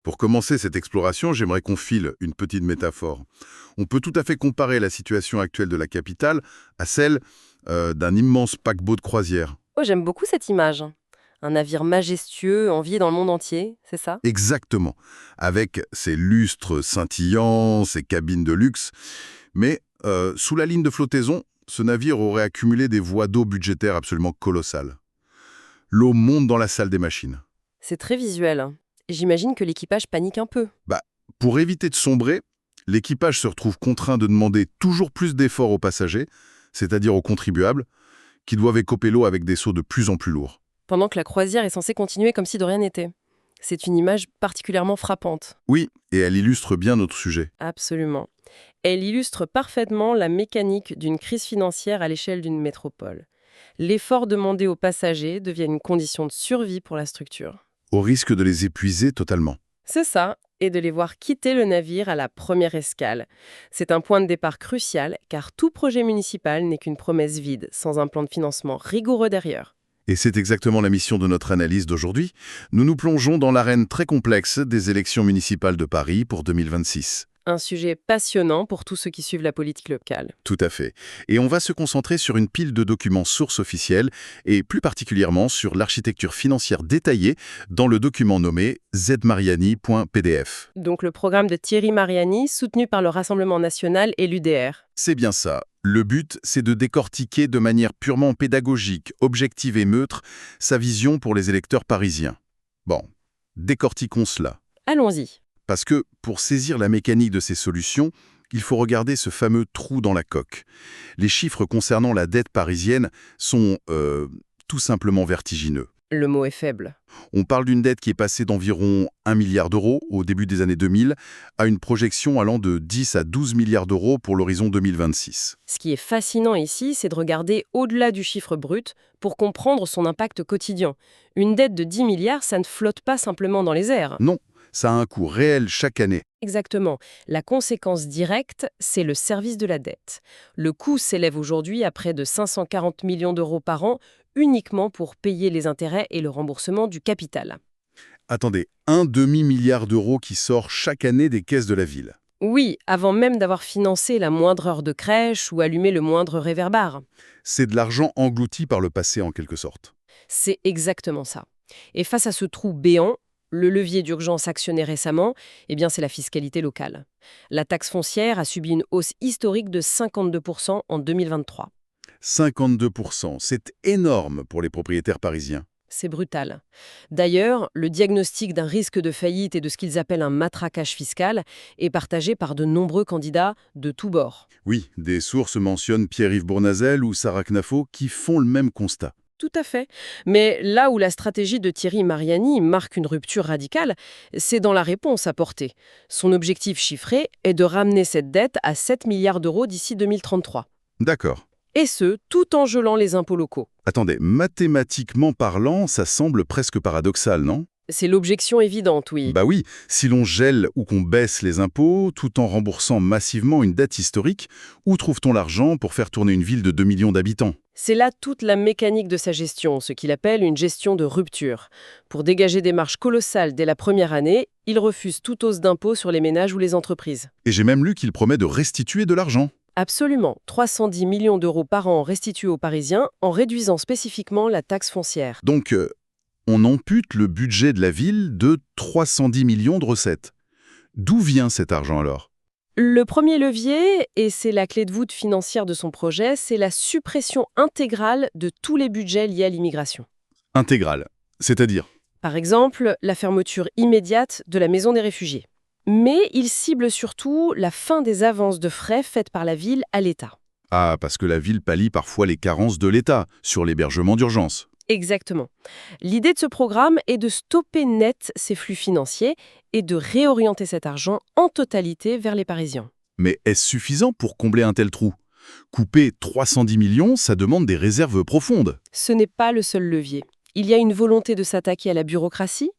Pour commencer cette exploration, j'aimerais qu'on file une petite métaphore. On peut tout à fait comparer la situation actuelle de la capitale à celle d'un immense paquebot de croisière. Oh, j'aime beaucoup cette image. Un navire majestueux, envié dans le monde entier, c'est ça? Exactement, avec ses lustres scintillants, ses cabines de luxe. Mais sous la ligne de flottaison, ce navire aurait accumulé des voies d'eau budgétaires absolument colossales. L'eau monte dans la salle des machines. C'est très visuel. J'imagine que l'équipage panique un peu. Bah, pour éviter de sombrer, l'équipage se retrouve contraint de demander toujours plus d'efforts aux passagers, c'est-à-dire aux contribuables, qui doivent écoper l'eau avec des seaux de plus en plus lourds. Pendant que la croisière est censée continuer comme si de rien n'était. C'est une image particulièrement frappante. Oui, et elle illustre bien notre sujet. Absolument. Elle illustre parfaitement la mécanique d'une crise financière à l'échelle d'une métropole. L'effort demandé aux passagers devient une condition de survie pour la structure. Au risque de les épuiser totalement. C'est ça, et de les voir quitter le navire à la première escale. C'est un point de départ crucial, car tout projet municipal n'est qu'une promesse vide, sans un plan de financement rigoureux derrière. Et c'est exactement la mission de notre analyse d'aujourd'hui. Nous nous plongeons dans l'arène très complexe des élections municipales de Paris pour 2026. Un sujet passionnant pour tous ceux qui suivent la politique locale. Tout à fait. Et on va se concentrer sur une pile de documents sources officiels et plus particulièrement sur l'architecture financière détaillée dans le document nommé zmariani.pdf. Donc le programme de Thierry Mariani, soutenu par le Rassemblement national et l'UDR. C'est bien ça. Le but, c'est de décortiquer de manière purement pédagogique, objective et neutre sa vision pour les électeurs parisiens. Bon, décortiquons cela. Allons-y. Parce que, pour saisir la mécanique de ces solutions, il faut regarder ce fameux trou dans la coque. Les chiffres concernant la dette parisienne sont tout simplement vertigineux. Le mot est faible. On parle d'une dette qui est passée d'environ 1 milliard d'euros au début des années 2000 à une projection allant de 10 à 12 milliards d'euros pour l'horizon 2026. Ce qui est fascinant ici, c'est de regarder au-delà du chiffre brut pour comprendre son impact quotidien. Une dette de 10 milliards, ça ne flotte pas simplement dans les airs. Non, ça a un coût réel chaque année. Exactement. La conséquence directe, c'est le service de la dette. Le coût s'élève aujourd'hui à près de 540 millions d'euros par an, uniquement pour payer les intérêts et le remboursement du capital. Attendez, un demi-milliard d'euros qui sort chaque année des caisses de la ville. Oui, avant même d'avoir financé la moindre heure de crèche ou allumé le moindre réverbère. C'est de l'argent englouti par le passé en quelque sorte. C'est exactement ça. Et face à ce trou béant, le levier d'urgence actionné récemment, c'est la fiscalité locale. La taxe foncière a subi une hausse historique de 52% en 2023. 52%, c'est énorme pour les propriétaires parisiens. C'est brutal. D'ailleurs, le diagnostic d'un risque de faillite et de ce qu'ils appellent un matraquage fiscal est partagé par de nombreux candidats de tous bords. Oui, des sources mentionnent Pierre-Yves Bournazel ou Sarah Knafo qui font le même constat. Tout à fait. Mais là où la stratégie de Thierry Mariani marque une rupture radicale, c'est dans la réponse apportée. Son objectif chiffré est de ramener cette dette à 7 milliards d'euros d'ici 2033. D'accord. Et ce, tout en gelant les impôts locaux. Attendez, mathématiquement parlant, ça semble presque paradoxal, non? C'est l'objection évidente, oui. Bah oui, si l'on gèle ou qu'on baisse les impôts tout en remboursant massivement une dette historique, où trouve-t-on l'argent pour faire tourner une ville de 2 millions d'habitants? C'est là toute la mécanique de sa gestion, ce qu'il appelle une gestion de rupture. Pour dégager des marges colossales dès la première année, il refuse toute hausse d'impôts sur les ménages ou les entreprises. Et j'ai même lu qu'il promet de restituer de l'argent. Absolument. 310 millions d'euros par an restitués aux Parisiens en réduisant spécifiquement la taxe foncière. Donc, on ampute le budget de la ville de 310 millions de recettes. D'où vient cet argent alors? Le premier levier, et c'est la clé de voûte financière de son projet, c'est la suppression intégrale de tous les budgets liés à l'immigration. Intégrale. C'est-à-dire? Par exemple, la fermeture immédiate de la maison des réfugiés. Mais il cible surtout la fin des avances de frais faites par la ville à l'État. Ah, parce que la ville pallie parfois les carences de l'État sur l'hébergement d'urgence. Exactement. L'idée de ce programme est de stopper net ces flux financiers et de réorienter cet argent en totalité vers les Parisiens. Mais est-ce suffisant pour combler un tel trou? Couper 310 millions, ça demande des réserves profondes. Ce n'est pas le seul levier. Il y a une volonté de s'attaquer à la bureaucratie,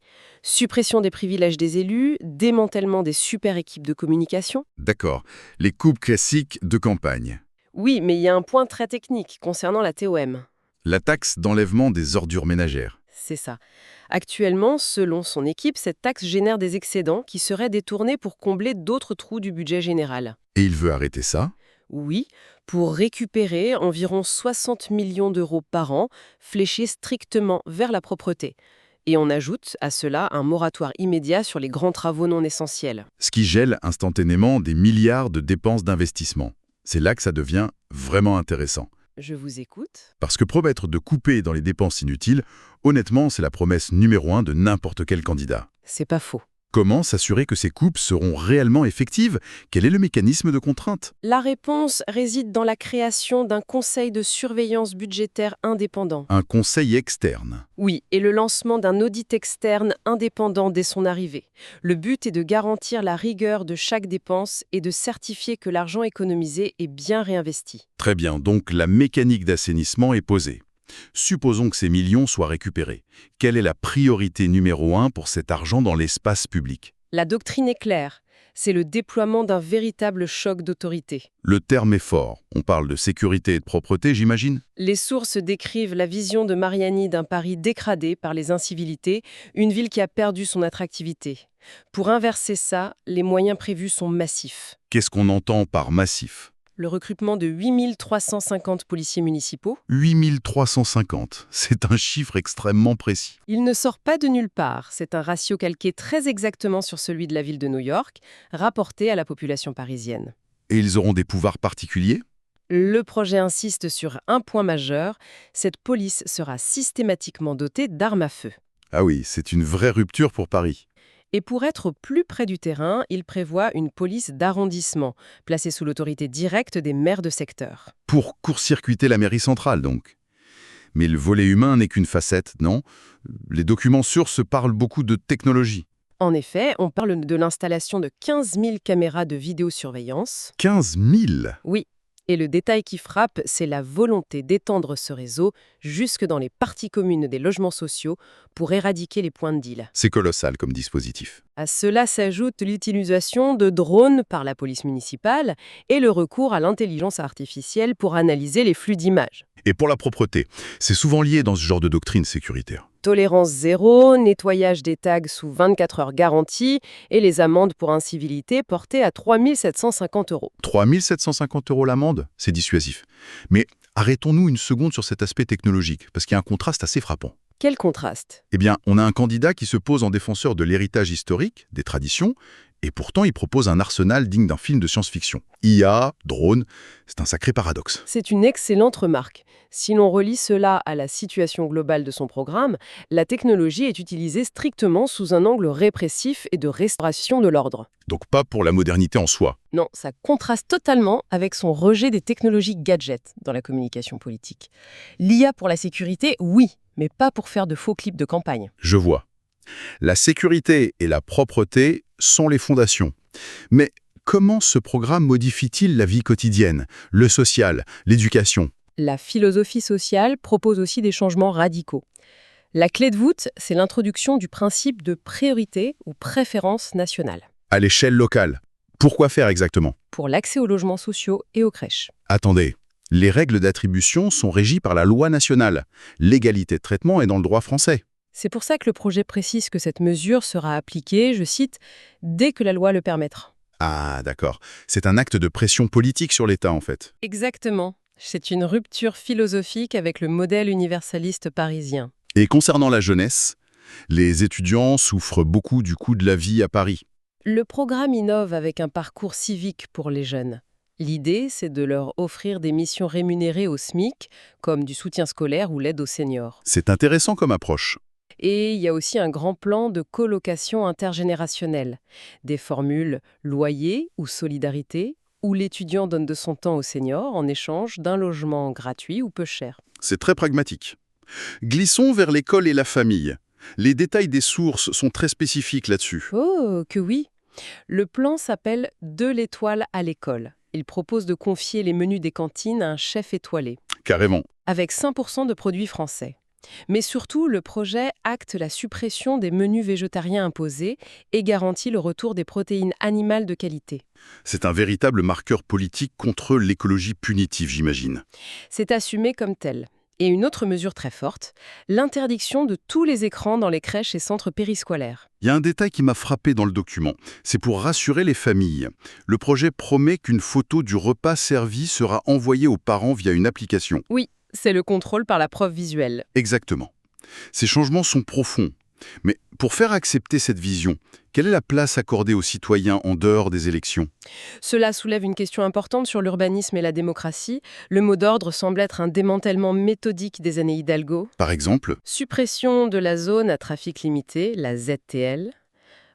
suppression des privilèges des élus, démantèlement des super équipes de communication. D'accord. Les coupes classiques de campagne. Oui, mais il y a un point très technique concernant la TOM. La taxe d'enlèvement des ordures ménagères. C'est ça. Actuellement, selon son équipe, cette taxe génère des excédents qui seraient détournés pour combler d'autres trous du budget général. Et il veut arrêter ça? Oui, pour récupérer environ 60 millions d'euros par an, fléchés strictement vers la propreté. Et on ajoute à cela un moratoire immédiat sur les grands travaux non essentiels. Ce qui gèle instantanément des milliards de dépenses d'investissement. C'est là que ça devient vraiment intéressant. Je vous écoute. Parce que promettre de couper dans les dépenses inutiles, honnêtement, c'est la promesse numéro 1 de n'importe quel candidat. C'est pas faux. Comment s'assurer que ces coupes seront réellement effectives? Quel est le mécanisme de contrainte? La réponse réside dans la création d'un conseil de surveillance budgétaire indépendant. Un conseil externe. Oui, et le lancement d'un audit externe indépendant dès son arrivée. Le but est de garantir la rigueur de chaque dépense et de certifier que l'argent économisé est bien réinvesti. Très bien, donc la mécanique d'assainissement est posée. Supposons que ces millions soient récupérés. Quelle est la priorité numéro 1 pour cet argent dans l'espace public? La doctrine est claire, c'est le déploiement d'un véritable choc d'autorité. Le terme est fort. On parle de sécurité et de propreté, j'imagine? Les sources décrivent la vision de Mariani d'un Paris décradé par les incivilités, une ville qui a perdu son attractivité. Pour inverser ça, les moyens prévus sont massifs. Qu'est-ce qu'on entend par massif? Le recrutement de 8350 policiers municipaux. 8350, c'est un chiffre extrêmement précis. Il ne sort pas de nulle part, c'est un ratio calqué très exactement sur celui de la ville de New York, rapporté à la population parisienne. Et ils auront des pouvoirs particuliers? Le projet insiste sur un point majeur, cette police sera systématiquement dotée d'armes à feu. Ah oui, c'est une vraie rupture pour Paris. Et pour être plus près du terrain, il prévoit une police d'arrondissement, placée sous l'autorité directe des maires de secteur. Pour court-circuiter la mairie centrale, donc. Mais le volet humain n'est qu'une facette, non? Les documents sources parlent beaucoup de technologie. En effet, on parle de l'installation de 15 000 caméras de vidéosurveillance. 15 000! Oui, et le détail qui frappe, c'est la volonté d'étendre ce réseau jusque dans les parties communes des logements sociaux pour éradiquer les points de deal. C'est colossal comme dispositif. À cela s'ajoute l'utilisation de drones par la police municipale et le recours à l'intelligence artificielle pour analyser les flux d'images. Et pour la propreté, c'est souvent lié dans ce genre de doctrine sécuritaire. Tolérance zéro, nettoyage des tags sous 24 heures garanties et les amendes pour incivilité portées à 3 750 €. 3 750 € l'amende, c'est dissuasif. Mais arrêtons-nous une seconde sur cet aspect technologique, parce qu'il y a un contraste assez frappant. Quel contraste! Eh bien, on a un candidat qui se pose en défenseur de l'héritage historique, des traditions, et pourtant il propose un arsenal digne d'un film de science-fiction. IA, drone, c'est un sacré paradoxe. C'est une excellente remarque. Si l'on relie cela à la situation globale de son programme, la technologie est utilisée strictement sous un angle répressif et de restauration de l'ordre. Donc pas pour la modernité en soi. Non, ça contraste totalement avec son rejet des technologies gadgets dans la communication politique. L'IA pour la sécurité, oui, mais pas pour faire de faux clips de campagne. Je vois. La sécurité et la propreté sont les fondations. Mais comment ce programme modifie-t-il la vie quotidienne, le social, l'éducation? La philosophie sociale propose aussi des changements radicaux. La clé de voûte, c'est l'introduction du principe de priorité ou préférence nationale. À l'échelle locale. Pourquoi faire exactement? Pour l'accès aux logements sociaux et aux crèches. Attendez, les règles d'attribution sont régies par la loi nationale. L'égalité de traitement est dans le droit français. C'est pour ça que le projet précise que cette mesure sera appliquée, je cite, « dès que la loi le permettra ». Ah, d'accord. C'est un acte de pression politique sur l'État, en fait. Exactement. C'est une rupture philosophique avec le modèle universaliste parisien. Et concernant la jeunesse, les étudiants souffrent beaucoup du coût de la vie à Paris. Le programme innove avec un parcours civique pour les jeunes. L'idée, c'est de leur offrir des missions rémunérées au SMIC, comme du soutien scolaire ou l'aide aux seniors. C'est intéressant comme approche. Et il y a aussi un grand plan de colocation intergénérationnelle. Des formules loyer ou solidarité, où l'étudiant donne de son temps aux seniors en échange d'un logement gratuit ou peu cher. C'est très pragmatique. Glissons vers l'école et la famille. Les détails des sources sont très spécifiques là-dessus. Oh, que oui! Le plan s'appelle « De l'étoile à l'école ». Il propose de confier les menus des cantines à un chef étoilé, Carrément. avec 5% de produits français. Mais surtout, le projet acte la suppression des menus végétariens imposés et garantit le retour des protéines animales de qualité. C'est un véritable marqueur politique contre l'écologie punitive, j'imagine. C'est assumé comme tel. Et une autre mesure très forte, l'interdiction de tous les écrans dans les crèches et centres périscolaires. Il y a un détail qui m'a frappé dans le document. C'est pour rassurer les familles. Le projet promet qu'une photo du repas servi sera envoyée aux parents via une application. Oui, c'est le contrôle par la preuve visuelle. Exactement. Ces changements sont profonds. Mais pour faire accepter cette vision, quelle est la place accordée aux citoyens en dehors des élections? Cela soulève une question importante sur l'urbanisme et la démocratie. Le mot d'ordre semble être un démantèlement méthodique des années Hidalgo. Par exemple, Suppression de la zone à trafic limité, la ZTL.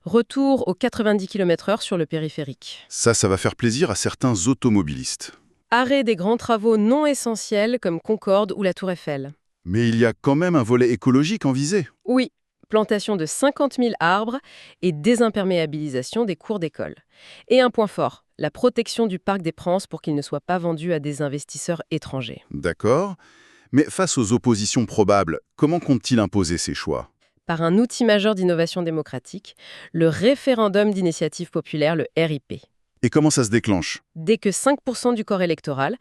Retour aux 90 km/h sur le périphérique. ça va faire plaisir à certains automobilistes. Arrêt des grands travaux non essentiels comme Concorde ou la Tour Eiffel. Mais il y a quand même un volet écologique en visée. Oui, plantation de 50 000 arbres et désimperméabilisation des cours d'école. Et un point fort, la protection du parc des Princes pour qu'il ne soit pas vendu à des investisseurs étrangers. D'accord. Mais face aux oppositions probables, comment compte-t-il imposer ses choix? Par un outil majeur d'innovation démocratique, le référendum d'initiative populaire, le RIP. Et comment ça se déclenche? Dès que 5% du corps électoral,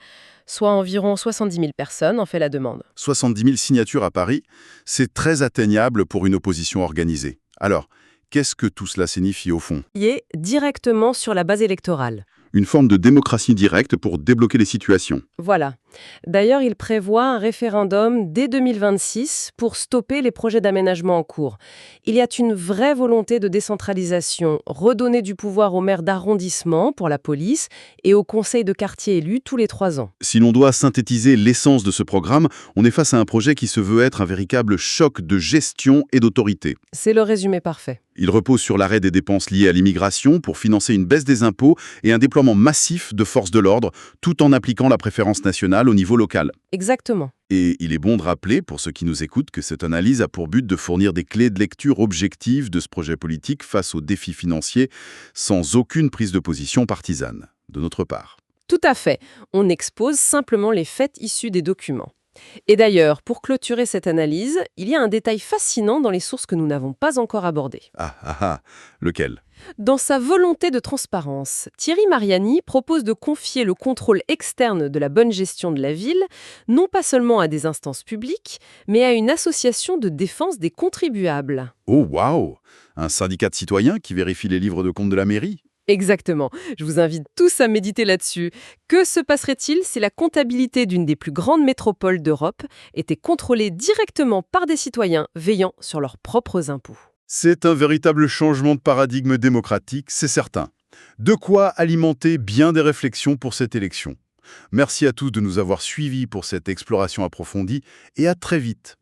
soit environ 70 000 personnes, en fait la demande. 70 000 signatures à Paris, c'est très atteignable pour une opposition organisée. Alors, qu'est-ce que tout cela signifie au fond? Y est directement sur la base électorale. Une forme de démocratie directe pour débloquer les situations. Voilà. D'ailleurs, il prévoit un référendum dès 2026 pour stopper les projets d'aménagement en cours. Il y a une vraie volonté de décentralisation, redonner du pouvoir aux maires d'arrondissement pour la police et aux conseils de quartier élus tous les 3 ans. Si l'on doit synthétiser l'essence de ce programme, on est face à un projet qui se veut être un véritable choc de gestion et d'autorité. C'est le résumé parfait. Il repose sur l'arrêt des dépenses liées à l'immigration pour financer une baisse des impôts et un déploiement massif de forces de l'ordre, tout en appliquant la préférence nationale au niveau local. Exactement. Et il est bon de rappeler, pour ceux qui nous écoutent, que cette analyse a pour but de fournir des clés de lecture objectives de ce projet politique face aux défis financiers, sans aucune prise de position partisane, de notre part. Tout à fait. On expose simplement les faits issus des documents. Et d'ailleurs, pour clôturer cette analyse, il y a un détail fascinant dans les sources que nous n'avons pas encore abordées. Lequel? Dans sa volonté de transparence, Thierry Mariani propose de confier le contrôle externe de la bonne gestion de la ville, non pas seulement à des instances publiques, mais à une association de défense des contribuables. Oh waouh! Un syndicat de citoyens qui vérifie les livres de compte de la mairie? Exactement. Je vous invite tous à méditer là-dessus. Que se passerait-il si la comptabilité d'une des plus grandes métropoles d'Europe était contrôlée directement par des citoyens veillant sur leurs propres impôts? C'est un véritable changement de paradigme démocratique, c'est certain. De quoi alimenter bien des réflexions pour cette élection. Merci à tous de nous avoir suivis pour cette exploration approfondie et à très vite.